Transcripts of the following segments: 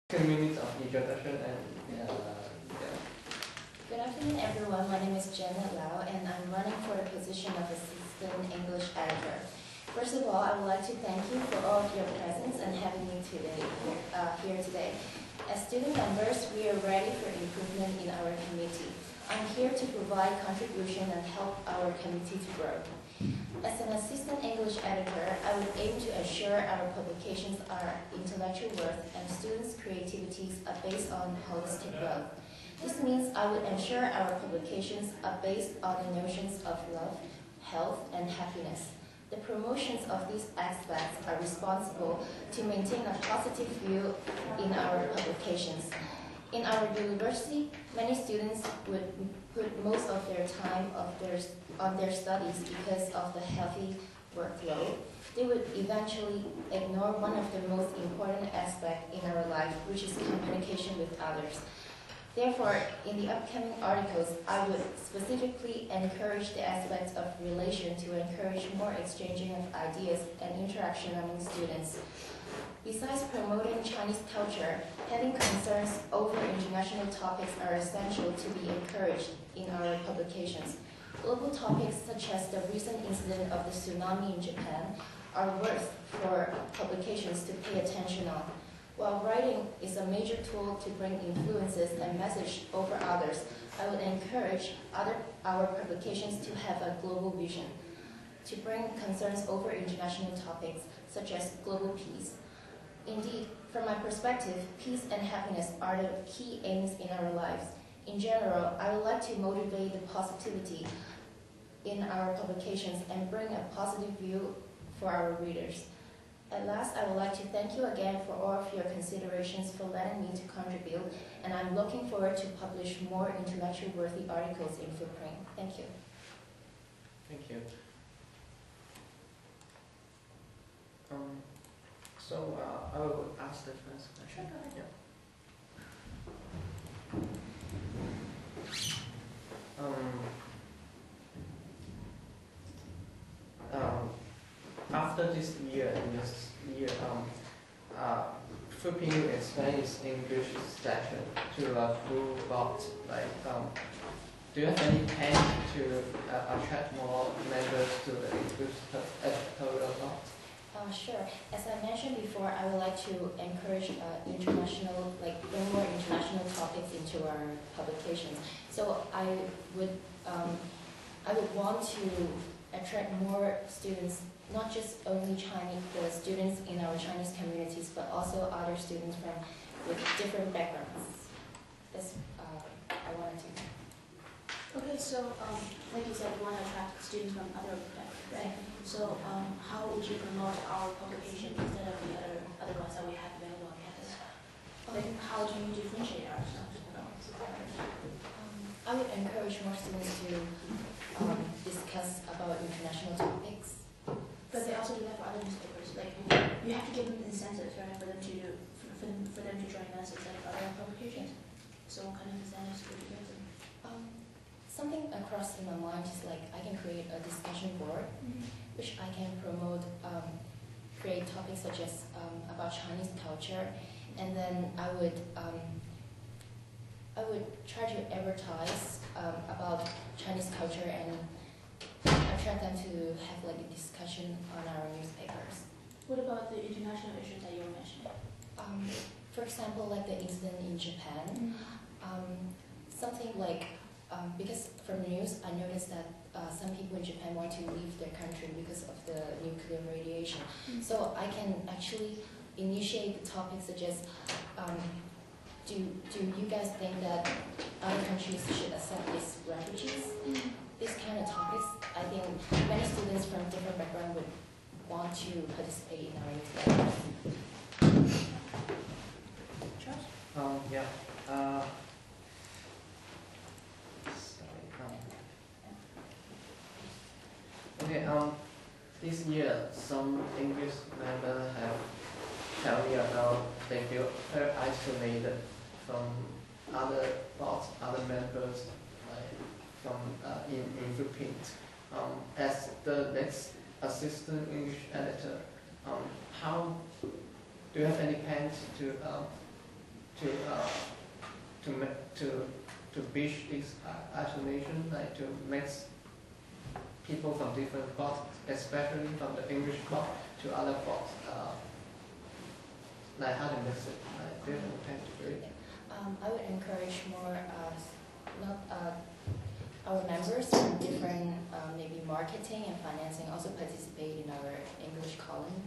2 minutes of introduction and yeah. Good afternoon, everyone. My name is Janet Lau, and I'm running for the position of Assistant English Editor. First of all, I would like to thank you for all of your presence and having me here today. As student members, we are ready for improvement in our committee. I'm here to provide contribution and help our committee to grow. As an assistant English editor, I would aim to assure our publications are intellectual worth and students' creativities are based on holistic growth. This means I would ensure our publications are based on the notions of love, health, and happiness. The promotions of these aspects are responsible to maintain a positive view in our publications. In our university, many students would put most of their time on their studies because of the heavy workload. They would eventually ignore one of the most important aspects in our life, which is communication with others. Therefore, in the upcoming articles, I would specifically encourage the aspects of relation to encourage more exchanging of ideas and interaction among students. Besides promoting Chinese culture, having concerns over international topics are essential to be encouraged in our publications. Global topics such as the recent incident of the tsunami in Japan are worth for publications to pay attention on. While writing is a major tool to bring influences and message over others, I would encourage our publications to have a global vision, to bring concerns over international topics such as global peace. Indeed, from my perspective, peace and happiness are the key aims in our lives. In general, I would like to motivate the positivity in our publications and bring a positive view for our readers. At last, I would like to thank you again for all of your considerations for letting me to contribute, and I'm looking forward to publish more intellectual worthy articles in Footprint. Thank you. Thank you. So I will ask the first question. Sure, After this year, Footprint will expand its English section to a full box. Do you have any plan to attract more members to the English editorial box? Sure. As I mentioned before, I would like to encourage international, bring more international topics into our publications. So I would want to attract more students, not just only the students in our Chinese communities, but also other students with different backgrounds. That's I wanted to. Okay, so like you said, you want to attract students from other backgrounds, right? So how would you promote our publication instead of the other ones that we have available on campus? How do you differentiate ourselves? I would encourage more students to discuss about international topics. But they also do that for other newspapers. Like you have to give them incentives, right, for them to join us instead of other publications. So what kind of incentives would you give them? Something across in my mind is I can create a discussion board, which I can promote, create topics such as about Chinese culture, and then I would try to advertise about Chinese culture and attract them to have a discussion on our newspapers. What about the international issues that you were mentioning? For example, the incident in Japan, something because from the news I noticed that some people in Japan want to leave their country because of the nuclear radiation. So I can actually initiate the topics such as, do you guys think that other countries should accept these refugees? This kind of topics, I think many students from different backgrounds would want to participate in our newsletters. Charles? Yeah. Okay, this year some English members have told me about they feel very isolated from other members in Footprint. As the next assistant English editor, how do you have any plans to to bridge this isolation, like to mix people from different parts, especially from the English part to other parts. Like how to mix it, like different kind of it. I would encourage more not our members in different maybe marketing and financing also participate in our English column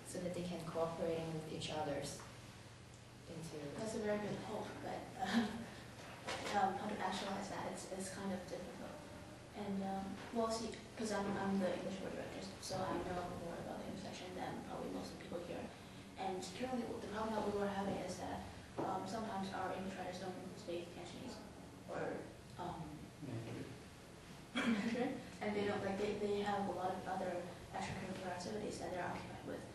so that they can cooperate with each other's into. That's a very good hope, but how to actualize that is kind of difficult. And well, see, because I'm the English word director, so I know more about the English section than probably most of the people here. And currently, the problem that we were having is that sometimes our English writers don't speak Cantonese or Mandarin, and they don't they have a lot of other extracurricular activities that they're occupied with,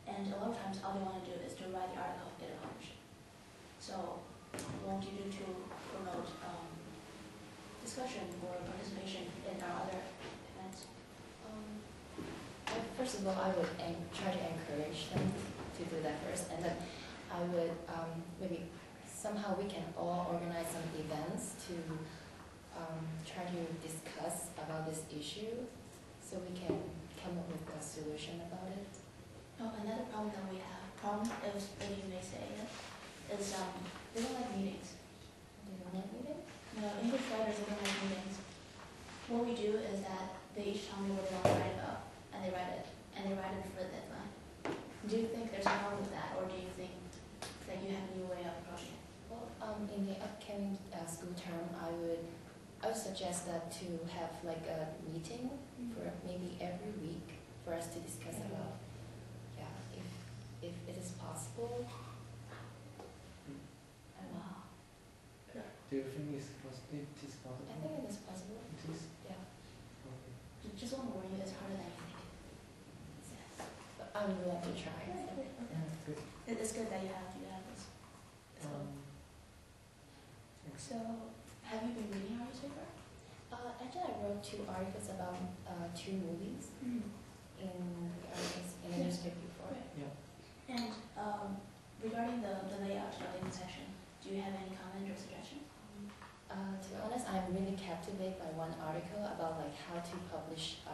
and a lot of times all they want to do is to write the article, get it published. So, what do you do to promote discussion or participation in our other events? First of all, I would try to encourage them to do that first, and then I would maybe somehow we can all organize some events to try to discuss about this issue, so we can come up with a solution about it. Oh, another problem that we have, if you may say it, is they don't like meetings. They don't like meetings? No, English writers they don't like meetings. What we do is that they each tell me what they want to write about, and they write it for the deadline. Do you think there's a problem with that, or do you think that you have a new way of approaching it? Well, in the upcoming school term, I would suggest that to have like a meeting for maybe every week for us to discuss about, if it is possible. Wow. Do you think it is possible? I think it is possible. It is. Yeah. Okay. Just want to warn you, it's harder than you think. But I'm willing to try. Good. It's good that you have this. So, have you been reading our newspaper? Actually, I wrote 2 articles about 2 movies in the newspaper before. Yeah. And regarding the layout of the section, do you have any comment or suggestion? To be honest, I'm really captivated by one article about like how to publish a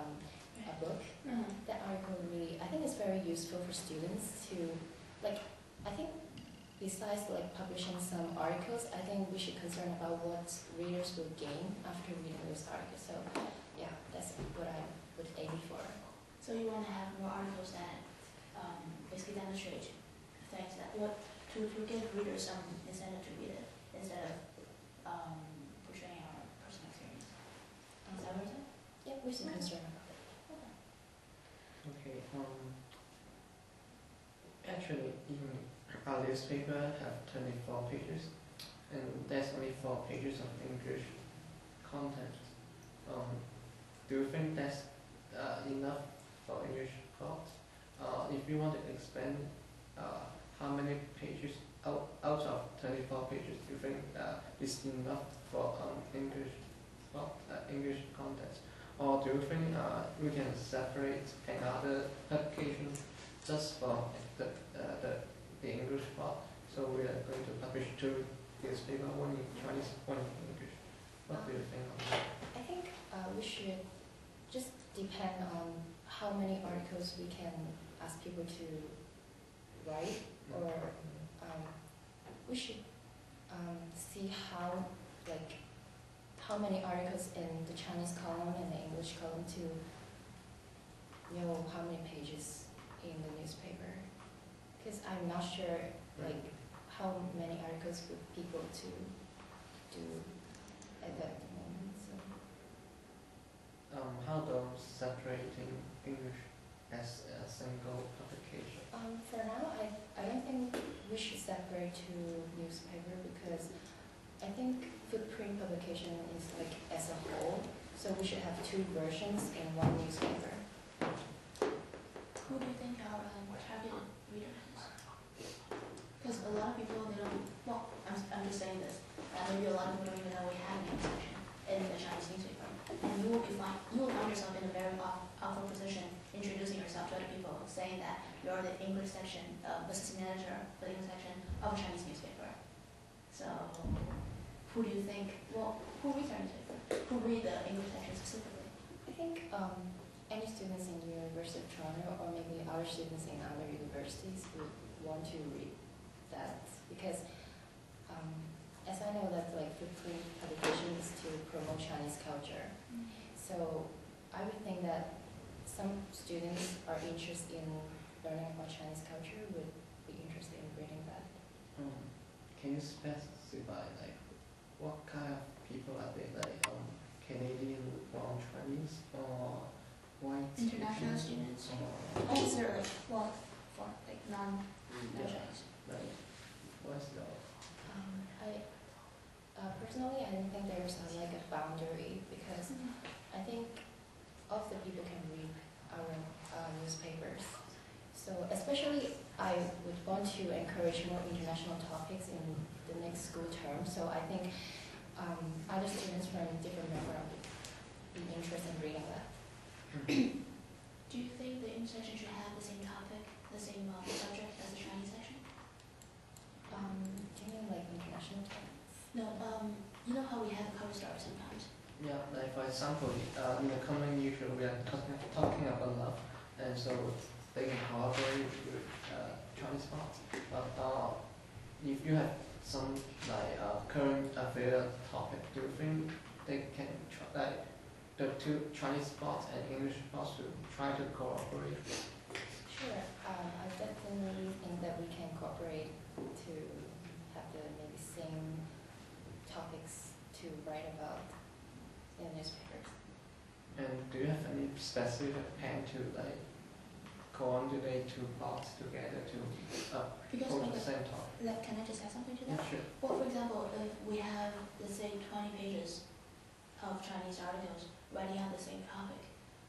book. That article really, I think it's very useful for students to, like, I think besides like publishing some articles, I think we should concern about what readers will gain after reading those articles. So yeah, that's what I would aim for. So you want to have more articles that basically demonstrate things that to give readers some incentive to read it instead of portraying our personal experience. Is that what you're saying? Yeah, we should concern about it. Okay. Actually, even our newspaper have 24 pages, and there's only 4 pages of English content. Do you think that's enough for English part? If you want to expand, how many pages out of 24 pages do you think is enough for English part, English content? Or do you think we can separate another publication just for the English part? So we are going to publish 2 newspapers, one in Chinese, one in English. What do you think of that? I think we should just depend on how many articles we can ask people to write, or we should see how many articles in the Chinese column and the English column to know how many pages in the newspaper. Because I'm not sure like how many articles would people to do at that moment. So. How about separating English as a single publication? For now, I don't think we should separate 2 newspaper, because I think footprint publication is like as a whole, so we should have 2 versions in 1 newspaper. Who do you think our target reader is? Because a lot of people, they don't, well, I'm just saying this, maybe a lot of people don't even know we have a news section in the Chinese newspaper. And you will find yourself in a very awful position introducing yourself to other people, saying that you're the English section, assistant manager for the English section of a Chinese newspaper. So, who do you think? Well, who reads our newspaper? Who read the English section specifically? I think any students in the University of Toronto or maybe other students in other universities would want to read that because as I know that like the publication is to promote Chinese culture. So I would think that some students are interested in learning about Chinese culture would be interested in reading that. Can you specify like what kind of people are they? Like Canadian born Chinese or white International students. or Or is there like well, for like non-Chinese? like what's the Personally, I don't think there's like a boundary because I think all of the people can read our newspapers. So especially I would want to encourage more international topics in the next school term. So I think other students from different backgrounds would be interested in reading that. Do you think the English section should have the same topic, the same subject as the Chinese section? Do you mean like international topics? No, you know how we have cover story sometimes? Yeah, like for example, in the coming usually we are talking about love, and so they can cooperate with Chinese parts. But if you have some like current affair topic, do you think they can like the two Chinese parts and English parts to try to cooperate? Sure. I definitely think that we can cooperate to have the maybe same topics to write about in newspapers. And do you have any specific plan to like coordinate two parts together to Because hold like, the same topic? like, can I just add something to that? Yeah, sure. Well, for example, if we have, let's say, 20 pages of Chinese articles writing on the same topic,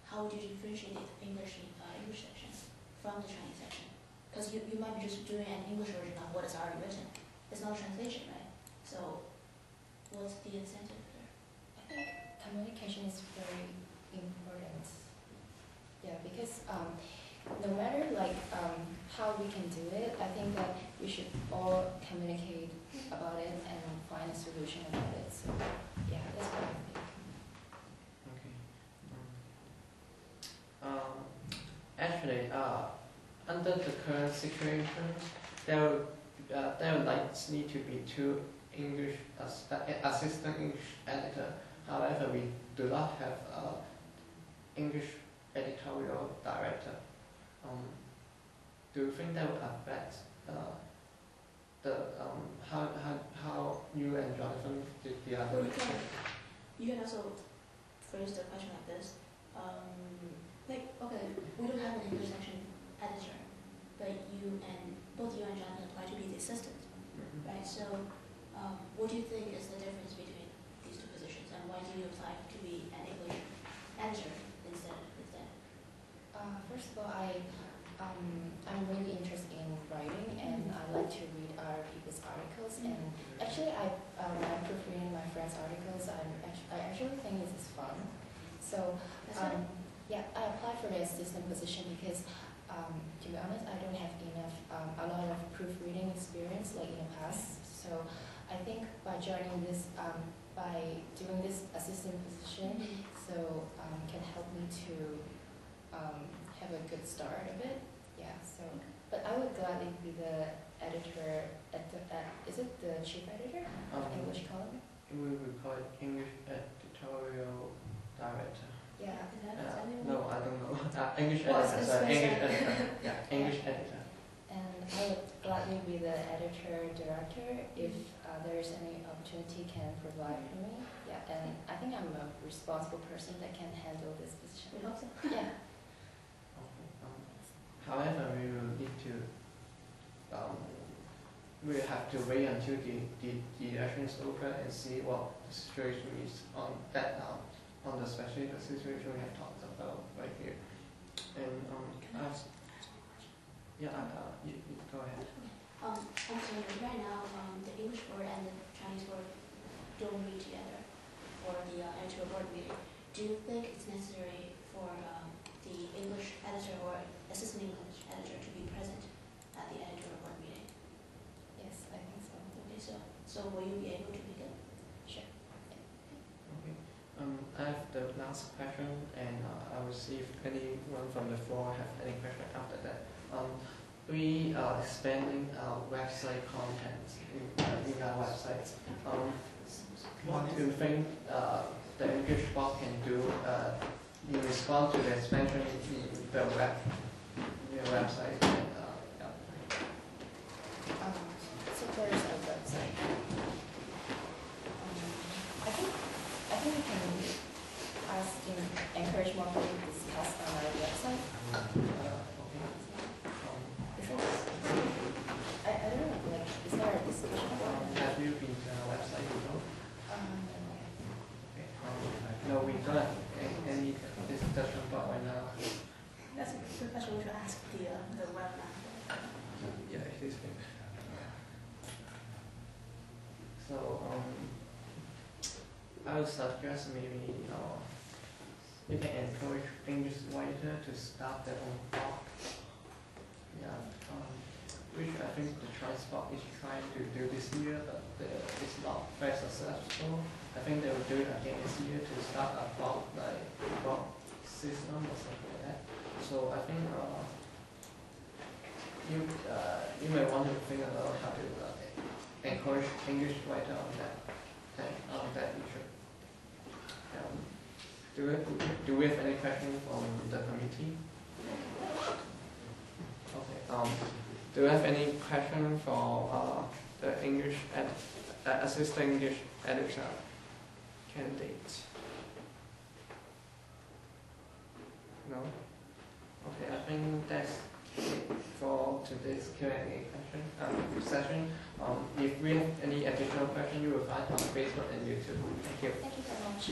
how would you differentiate the English section from the Chinese section? Because you might be just doing an English version of what is already written. It's not a translation, right? So, what's the incentive there? I think communication is very important. Yeah, because no matter like how we can do it, I think that we should all communicate about it and find a solution about it. So yeah, that's what I think. Okay. Actually, under the current situation, there would likely to be two English assistant English editor. However, we do not have English editorial director. Do you think that would affect the how you and Jonathan did the other? Well, you can also phrase the question like this. Like, okay, we don't have an English section editor, but both you and Jonathan apply to be the assistant, right? So, what do you think is the difference between these two positions, and why do you apply to be an English editor instead? First of all, I'm really interested in writing, and I like to read other people's articles. And actually, when I'm proofreading my friends' articles, I actually think this is fun. So, yeah, I applied for the assistant position because, to be honest, I don't have enough a lot of proofreading experience like in the past. So, I think by joining this, by doing this assistant position, so can help me to have a good start of it. Yeah. So, but I would gladly be the editor at the. Is it the chief editor of English column? We would call it English editorial director. Yeah. No, I don't know. English Well, editor. it's Sorry, English special. editor. Yeah, English editor. And I would gladly be the editor director if there's any opportunity can provide for me. Yeah, and I think I'm a responsible person that can handle this position. We hope so. Yeah. However, we will need to. We will have to wait until the election is over and see what the situation is on that on the specific situation we have talked about right here. And yeah, you go ahead. Also, right now, the English word and the Chinese word don't read together for the editorial board meeting. Do you think it's necessary for the English editor or assistant English editor to be present at the editorial board meeting? Yes, I think so. Okay, so So will you be able to pick it? Sure. Okay. I have the last question, and I will see if anyone from the floor have any question after that. We are expanding our website content in our websites. What do you think the English Box can do in response to the expansion in the website? Yeah. So there's a website. I think we can ask and encourage more people to discuss on our website. I don't know, like, is there a discussion about it? Have you been to our website before? Okay. No, we don't have any discussion about right now. That's a good question. We should ask the webinar. Yeah, it is. So, I would suggest maybe you can encourage English writer to start their own blog. Yeah, which I think the Transport is trying to do this year, but it's not very successful. I think they will do it again this year to start a blog, like blog system or something like that. So I think you may want to think about how to encourage English writer on that issue. Do we have any questions from the committee? Okay. Do we have any question for the English assistant English editor candidate? No. Okay. I think that's it for today's Q&A session. If we have any additional questions, you will find on Facebook and YouTube. Thank you. Thank you very much.